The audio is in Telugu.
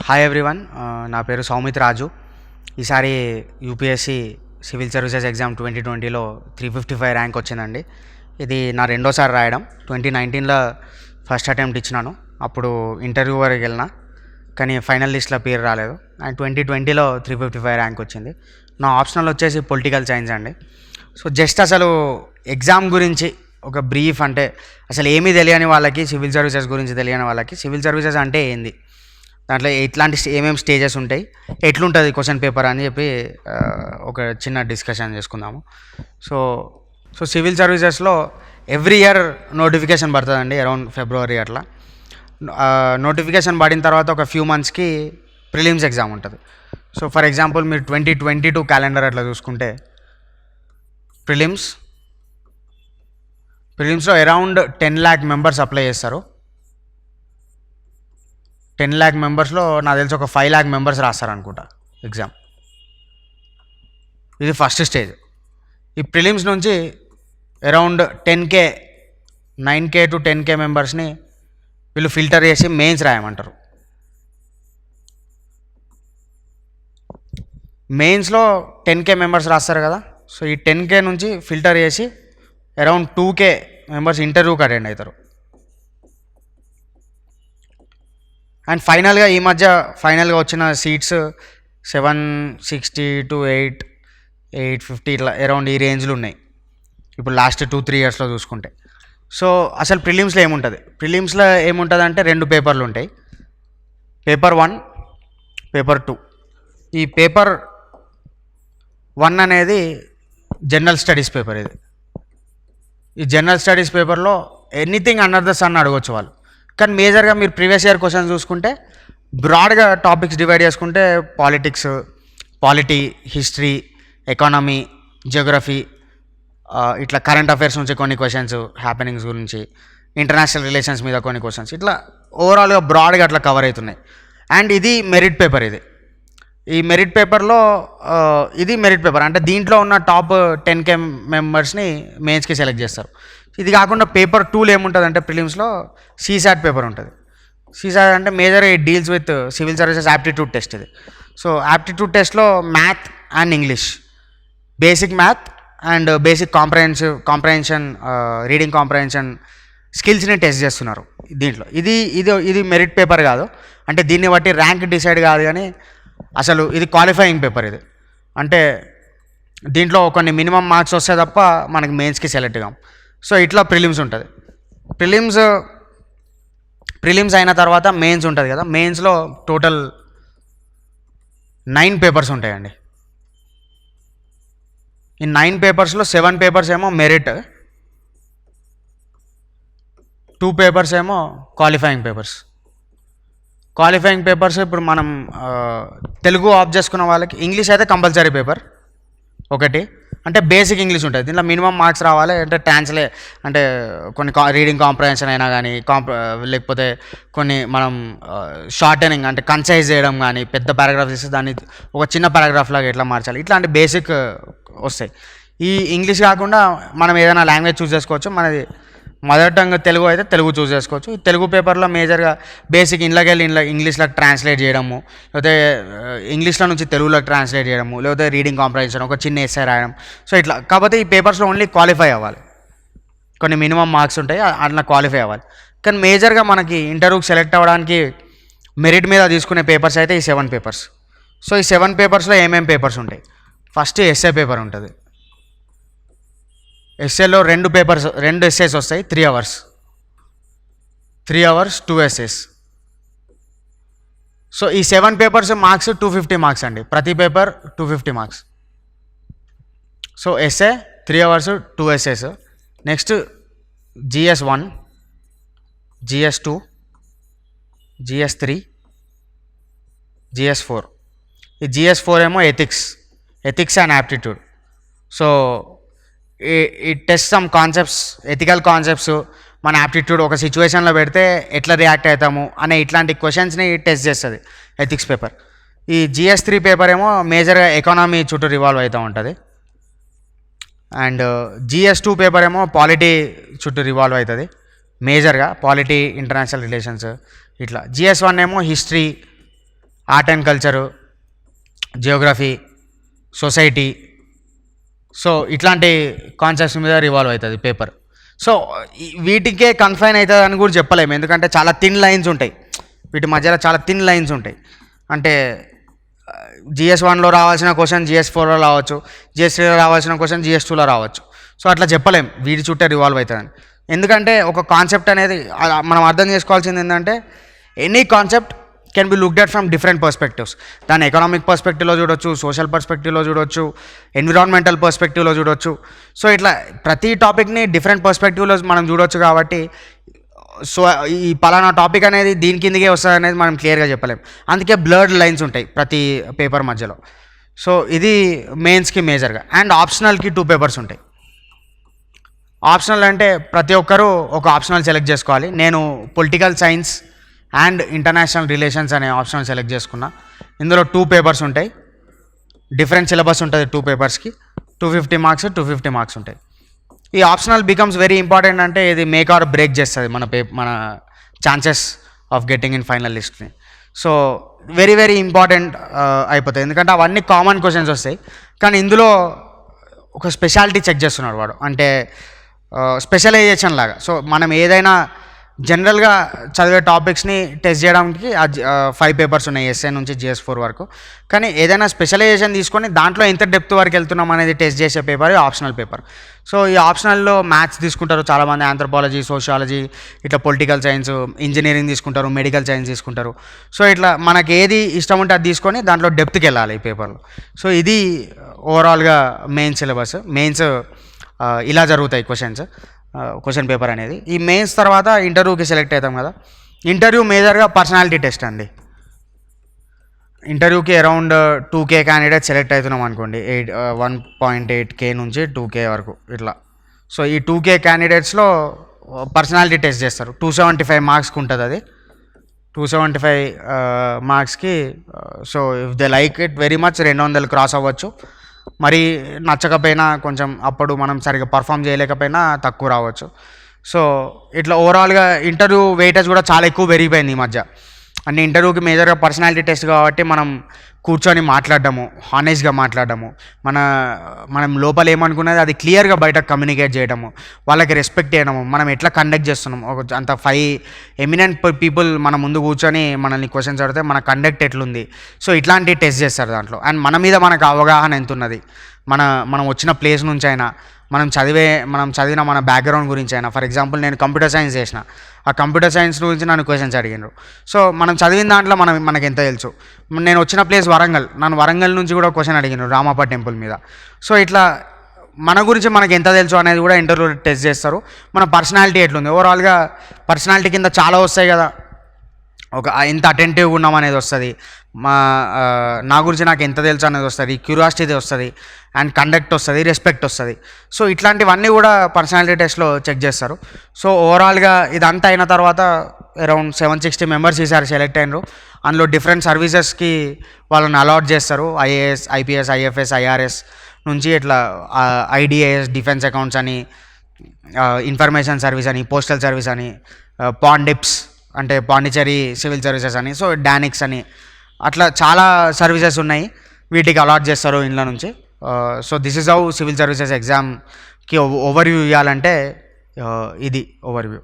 హాయ్ ఎవ్రీవన్, నా పేరు సౌమిత్ రాజు. ఈసారి యూపీఎస్సి సివిల్ సర్వీసెస్ ఎగ్జామ్ 2020లో 355 ర్యాంక్ వచ్చిందండి. ఇది నా రెండోసారి రాయడం. 2019లో ఫస్ట్ అటెంప్ట్ ఇచ్చినాను, అప్పుడు ఇంటర్వ్యూ వరకు వెళ్ళిన, కానీ ఫైనల్ లిస్ట్లో పేరు రాలేదు. అండ్ 2020లో 355 ర్యాంక్ వచ్చింది. నా ఆప్షనల్ వచ్చేసి పొలిటికల్ సైన్స్ అండి. సో జస్ట్ అసలు ఎగ్జామ్ గురించి ఒక బ్రీఫ్, అంటే అసలు ఏమీ తెలియని వాళ్ళకి, సివిల్ సర్వీసెస్ గురించి తెలియని వాళ్ళకి సివిల్ సర్వీసెస్ అంటే ఏంది, దాంట్లో ఎట్లాంటి ఏమేమి స్టేజెస్ ఉంటాయి, ఎట్లుంటుంది క్వశ్చన్ పేపర్ అని చెప్పి ఒక చిన్న డిస్కషన్ చేసుకుందాము. సో సో సివిల్ సర్వీసెస్లో ఎవ్రీ ఇయర్ నోటిఫికేషన్ పడుతుందండి, అరౌండ్ ఫిబ్రవరి అట్లా. నోటిఫికేషన్ పడిన తర్వాత ఒక ఫ్యూ మంత్స్కి ప్రిలిమ్స్ ఎగ్జామ్ ఉంటుంది. సో ఫర్ ఎగ్జాంపుల్ మీరు 2022 క్యాలెండర్ అట్లా చూసుకుంటే ప్రిలిమ్స్లో అరౌండ్ 10 lakh మెంబర్స్ అప్లై చేస్తారు. 10 lakh మెంబర్స్లో నాకు తెలిసి ఒక 5 lakh మెంబర్స్ రాస్తారు అనుకుంటా ఎగ్జామ్. ఇది ఫస్ట్ స్టేజ్. ఈ ప్రిలిమ్స్ నుంచి అరౌండ్ 9K to 10K మెంబర్స్ని వీళ్ళు ఫిల్టర్ చేసి మెయిన్స్ రాయమంటారు. మెయిన్స్లో 10K మెంబర్స్ రాస్తారు కదా. సో ఈ 10K నుంచి ఫిల్టర్ చేసి అరౌండ్ 2K మెంబర్స్ ఇంటర్వ్యూకి అటెండ్ అవుతారు. అండ్ ఫైనల్గా ఈ మధ్య ఫైనల్గా వచ్చిన సీట్స్ 760 to 850 ఇట్లా అరౌండ్ ఈ రేంజ్లో ఉన్నాయి ఇప్పుడు లాస్ట్ 2-3 ఇయర్స్లో చూసుకుంటే. సో అసలు ప్రిలిమ్స్లో ఏముంటుంది అంటే 2 పేపర్లు ఉంటాయి, పేపర్ 1, పేపర్ 2. ఈ పేపర్ 1 అనేది జనరల్ స్టడీస్ పేపర్. ఈ జనరల్ స్టడీస్ పేపర్లో ఎనీథింగ్ అండర్ ద సన్ అడగొచ్చు వాళ్ళు. కానీ మేజర్గా మీరు ప్రీవియస్ ఇయర్ క్వశ్చన్స్ చూసుకుంటే బ్రాడ్గా టాపిక్స్ డివైడ్ చేసుకుంటే politics, polity, history, economy, Geography, ఇట్లా కరెంట్ అఫైర్స్ నుంచి కొన్ని క్వశ్చన్స్, హ్యాపెనింగ్స్ గురించి, ఇంటర్నేషనల్ రిలేషన్స్ మీద కొన్ని క్వశ్చన్స్, ఇట్లా ఓవరాల్గా బ్రాడ్గా అట్లా కవర్ అవుతున్నాయి. అండ్ ఇది మెరిట్ పేపర్. ఈ మెరిట్ పేపర్లో ఇది మెరిట్ పేపర్ అంటే దీంట్లో ఉన్న టాప్ 10K మెంబర్స్ని మెయిన్స్కి సెలెక్ట్ చేస్తారు. ఇది కాకుండా పేపర్ 2లో ఏముంటుంది అంటే ప్రిలిమ్స్లో CSAT పేపర్ ఉంటుంది. CSAT అంటే మేజర్గా it deals with civil services aptitude test. ఇది సో యాప్టిట్యూడ్ టెస్ట్లో math and English, basic math and basic comprehension, reading comprehension స్కిల్స్ని టెస్ట్ చేస్తున్నారు దీంట్లో. ఇది మెరిట్ పేపర్ కాదు, అంటే దీన్ని బట్టి ర్యాంక్ డిసైడ్ కాదు, కానీ అసలు ఇది క్వాలిఫైయింగ్ పేపర్. ఇది అంటే దీంట్లో కొన్ని మినిమం మార్క్స్ వస్తే తప్ప మనకి మెయిన్స్కి సెలెక్ట్ కాం. సో ఇట్లా ప్రిలిమ్స్ ఉంటుంది. ప్రిలిమ్స్ అయిన తర్వాత మెయిన్స్ ఉంటుంది కదా. మెయిన్స్లో టోటల్ 9 పేపర్స్ ఉంటాయండి. ఈ 9 పేపర్స్లో 7 పేపర్స్ ఏమో మెరిట్, 2 పేపర్స్ ఏమో క్వాలిఫైయింగ్ పేపర్స్. ఇప్పుడు మనం తెలుగు ఆప్ట్ చేసుకున్న వాళ్ళకి ఇంగ్లీష్ అయితే కంపల్సరీ పేపర్ ఒకటి, అంటే బేసిక్ ఇంగ్లీష్ ఉంటుంది. దీంట్లో మినిమం మార్క్స్ రావాలి, అంటే అంటే కొన్ని రీడింగ్ కాంప్రహెన్షన్ అయినా కానీ, లేకపోతే కొన్ని మనం షార్టనింగ్ అంటే కన్సైజ్ చేయడం కానీ, పెద్ద పారాగ్రాఫ్ ఇస్తే దాన్ని ఒక చిన్న పారాగ్రాఫ్ లాగా ఎట్లా మార్చాలి, ఇట్లాంటి బేసిక్ వస్తాయి. ఈ ఇంగ్లీష్ కాకుండా మనం ఏదైనా లాంగ్వేజ్ చూస్ చేసుకోవచ్చు. మనది మదర్ టంగ్ తెలుగు అయితే తెలుగు చూస్ చేసుకోవచ్చు. ఈ తెలుగు పేపర్లో మేజర్గా బేసిక్ ఇంట్లోకి ఇంగ్లీష్లోకి ట్రాన్స్లేట్ చేయడము, లేకపోతే ఇంగ్లీష్లో నుంచి తెలుగులోకి ట్రాన్స్లేట్ చేయడము, లేకపోతే రీడింగ్ కాంప్రహెన్షన్, ఒక చిన్న ఎస్సే రాయడం. సో ఇట్లా కాకపోతే ఈ పేపర్స్లో ఓన్లీ క్వాలిఫై అవ్వాలి, కొన్ని మినిమం మార్క్స్ ఉంటాయి, అట్లా క్వాలిఫై అవ్వాలి. కానీ మేజర్గా మనకి ఇంటర్వ్యూకి సెలెక్ట్ అవ్వడానికి మెరిట్ మీద తీసుకునే పేపర్స్ అయితే ఈ 7 పేపర్స్. సో ఈ 7 పేపర్స్లో ఏమేమి పేపర్స్ ఉంటాయి? ఫస్ట్ ఎస్సే పేపర్ ఉంటుంది. ఎస్ఏలో 2 ఎస్సేస్ వస్తాయి, 3 hours, 2 ఎస్సేస్. సో ఈ 7 పేపర్స్ మార్క్స్ 250 మార్క్స్ అండి, ప్రతి paper 250 marks. So essay 3 hours, 2 essays. Next GS1, GS2, GS3, GS4. ఈ GS4 ఏమో ఎథిక్స్ అండ్ యాప్టిట్యూడ్. సో ఈ test some concepts, ethical concepts, మన యాప్టిట్యూడ్ ఒక సిచ్యువేషన్లో పెడితే ఎట్లా రియాక్ట్ అవుతాము అనే ఇట్లాంటి క్వశ్చన్స్ని టెస్ట్ చేస్తుంది ఎథిక్స్ పేపర్. ఈ GS3 పేపర్ ఏమో మేజర్గా ఎకానమీ చుట్టూ రివాల్వ్ అవుతూ ఉంటుంది. అండ్ GS2 పేపర్ ఏమో పాలిటీ చుట్టూ రివాల్వ్ అవుతుంది. మేజర్గా పాలిటీ, ఇంటర్నేషనల్ రిలేషన్స్ ఇట్లా. GS1 ఏమో history, art and culture, Geography, society. So ఇట్లాంటి కాన్సెప్ట్స్ మీద రివాల్వ్ అవుతుంది పేపర్. సో వీటికే కన్ఫైన్ అవుతుంది అని కూడా చెప్పలేము, ఎందుకంటే చాలా థిన్ లైన్స్ ఉంటాయి, వీటి మధ్యలో చాలా థిన్ లైన్స్ ఉంటాయి. అంటే GS1లో రావాల్సిన క్వశ్చన్ GS4లో రావచ్చు, GS3లో రావాల్సిన క్వశ్చన్ GS2లో రావచ్చు. సో అట్లా చెప్పలేం వీటి చుట్టే రివాల్వ్ అవుతుందని. ఎందుకంటే ఒక కాన్సెప్ట్ అనేది మనం అర్థం చేసుకోవాల్సింది ఏంటంటే any concept can be looked at from different perspectives. దాన్ని ఎకనామిక్ పర్స్పెక్టివ్లో చూడొచ్చు, సోషల్ పర్స్పెక్టివ్లో చూడొచ్చు, ఎన్విరాన్మెంటల్ పర్స్పెక్టివ్లో చూడొచ్చు. సో ఇట్లా ప్రతి టాపిక్ని డిఫరెంట్ పర్స్పెక్టివ్లో మనం చూడొచ్చు. కాబట్టి సో ఈ పలానా టాపిక్ అనేది దీని కిందకే వస్తుంది అనేది మనం క్లియర్గా చెప్పలేం. అందుకే బ్లర్డ్ లైన్స్ ఉంటాయి ప్రతి పేపర్ మధ్యలో. సో ఇది మెయిన్స్కి మేజర్గా. అండ్ ఆప్షనల్కి 2 పేపర్స్ ఉంటాయి. ఆప్షనల్ అంటే ప్రతి ఒక్కరూ ఒక ఆప్షనల్ సెలెక్ట్ చేసుకోవాలి. నేను political science and international relations అనే ఆప్షనల్ సెలెక్ట్ చేసుకున్నా. ఇందులో 2 పేపర్స్ ఉంటాయి, డిఫరెంట్ సిలబస్ ఉంటుంది 2 పేపర్స్కి. 250 మార్క్స్ 250 మార్క్స్ ఉంటాయి. ఈ ఆప్షనల్ బికమ్స్ వెరీ ఇంపార్టెంట్, అంటే ఇది మేక్ ఆర్ బ్రేక్ చేస్తుంది మన chances of getting in final లిస్ట్ని. సో వెరీ వెరీ ఇంపార్టెంట్ అయిపోతాయి, ఎందుకంటే అవన్నీ కామన్ క్వశ్చన్స్ వస్తాయి. కానీ ఇందులో ఒక స్పెషాలిటీ చెక్ చేస్తున్నాడు వాడు, అంటే స్పెషలైజేషన్ లాగా. సో మనం ఏదైనా జనరల్గా చదివే టాపిక్స్ని టెస్ట్ చేయడానికి 5 పేపర్స్ ఉన్నాయి, ఎస్ఏ నుంచి GS4 వరకు. కానీ ఏదైనా స్పెషలైజేషన్ తీసుకొని దాంట్లో ఎంత డెప్త్ వరకు వెళ్తున్నాం అనేది టెస్ట్ చేసే పేపర్ ఆప్షనల్ పేపర్. సో ఈ ఆప్షనల్లో మ్యాథ్స్ తీసుకుంటారు చాలామంది, ఆంథ్రోపాలజీ, సోషియాలజీ, ఇట్లా పొలిటికల్ సైన్స్, ఇంజనీరింగ్ తీసుకుంటారు, మెడికల్ సైన్స్ తీసుకుంటారు. సో ఇట్లా మనకి ఏది ఇష్టం ఉంటే అది తీసుకొని దాంట్లో డెప్త్కి వెళ్ళాలి ఈ పేపర్లో. సో ఇది ఓవరాల్గా మెయిన్ సిలబస్. మెయిన్స్ ఇలా జరుగుతాయి క్వశ్చన్ పేపర్ అనేది. ఈ మెయిన్స్ తర్వాత ఇంటర్వ్యూకి సెలెక్ట్ అవుతాం కదా. ఇంటర్వ్యూ మేజర్గా పర్సనాలిటీ టెస్ట్ అండి. ఇంటర్వ్యూకి అరౌండ్ 2K క్యాండిడేట్ సెలెక్ట్ అవుతున్నాం అనుకోండి, 1.8K నుంచి 2K వరకు ఇట్లా. సో ఈ 2K క్యాండిడేట్స్లో పర్సనాలిటీ టెస్ట్ చేస్తారు. 275 మార్క్స్కి ఉంటుంది అది. 275 మార్క్స్కి so if they like it very much 200 cross అవ్వచ్చు. మరి నచ్చకపోయినా, కొంచెం అప్పుడు మనం సరిగ్గా పర్ఫామ్ చేయలేకపోయినా తక్కువ రావచ్చు. సో ఇట్లా ఓవరాల్గా ఇంటర్వ్యూ వెయిటేజ్ కూడా చాలా ఎక్కువ పెరిగిపోయింది ఈ మధ్య. అంటే ఇంటర్వ్యూకి మేజర్గా పర్సనాలిటీ టెస్ట్ కాబట్టి మనం కూర్చొని మాట్లాడడము, హానెస్ట్గా మాట్లాడడము, మనం లోపల ఏమనుకున్నది అది క్లియర్గా బయటకు కమ్యూనికేట్ చేయడము, వాళ్ళకి రెస్పెక్ట్ చేయడము, మనం ఎట్లా కండక్ట్ చేస్తున్నాం. అంత 5 ఎమినెంట్ పీపుల్ మన ముందు కూర్చొని మనల్ని క్వశ్చన్స్ అడిగితే మన కండక్ట్ ఎట్లుంది. సో ఇట్లాంటి టెస్ట్ చేస్తారు దాంట్లో. అండ్ మన మీద మనకు అవగాహన ఎంత ఉన్నది, మనం వచ్చిన ప్లేస్ నుంచి అయినా, మనం చదివిన మన బ్యాక్గ్రౌండ్ గురించి అయినా. ఫర్ ఎగ్జాంపుల్ నేను కంప్యూటర్ సైన్స్ చేసిన, ఆ కంప్యూటర్ సైన్స్ గురించి నన్ను క్వశ్చన్స్ అడిగినారు. సో మనం చదివిన దాంట్లో మనకి ఎంత తెలుసు. నేను వచ్చిన ప్లేస్ వరంగల్, నన్ను వరంగల్ నుంచి కూడా క్వశ్చన్ అడిగినారు రామప్ప టెంపుల్ మీద. సో ఇట్లా మన గురించి మనకి ఎంత తెలుసు అనేది కూడా ఇంటర్వ్యూ టెస్ట్ చేస్తారు. మన పర్సనాలిటీ ఎట్లుంది. ఓవరాల్గా పర్సనాలిటీ కింద చాలా వస్తాయి కదా, ఎంత అటెంటివ్గా ఉన్నాం అనేది వస్తుంది, నా గురించి నాకు ఎంత తెలుసు అనేది వస్తుంది, క్యూరియాసిటీ వస్తుంది, అండ్ కండక్ట్ వస్తుంది, రెస్పెక్ట్ వస్తుంది. సో ఇట్లాంటివన్నీ కూడా పర్సనాలిటీ టెస్ట్లో చెక్ చేస్తారు. సో ఓవరాల్గా ఇదంతా అయిన తర్వాత అరౌండ్ 760 మెంబర్స్ ఈసారి సెలెక్ట్ అయినారు. అందులో డిఫరెంట్ సర్వీసెస్కి వాళ్ళని అలాట్ చేస్తారు. IAS, IPS, IFS, IRS నుంచి ఇట్లా IDAS, డిఫెన్స్ అకౌంట్స్ అని, ఇన్ఫర్మేషన్ సర్వీస్ అని, పోస్టల్ సర్వీస్ అని, పాండిప్స్ అంటే పాండిచేరి సివిల్ సర్వీసెస్ అని, సో డానిక్స్ అని, అట్లా చాలా సర్వీసెస్ ఉన్నాయి. వీటికి అలాట్ చేస్తారు ఇంట్లో నుంచి. So this is how civil services ఎగ్జామ్కి ఓవర్వ్యూ ఇవ్వాలంటే ఇది ఓవర్వ్యూ.